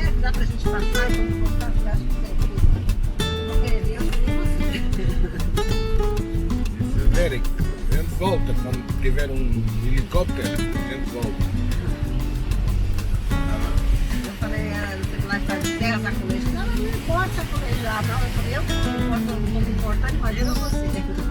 será que dá pra gente passar e vamos voltar? Porque acho que tem que não querer ver, eu nem você. Se derem, a gente volta. Quando tiver um helicóptero, a gente volta. Eu falei, não sei lá, está de terra, sacolejo. Não, não importa sacolejar, não. Eu falei, eu não me importo, não me importar, imagina você.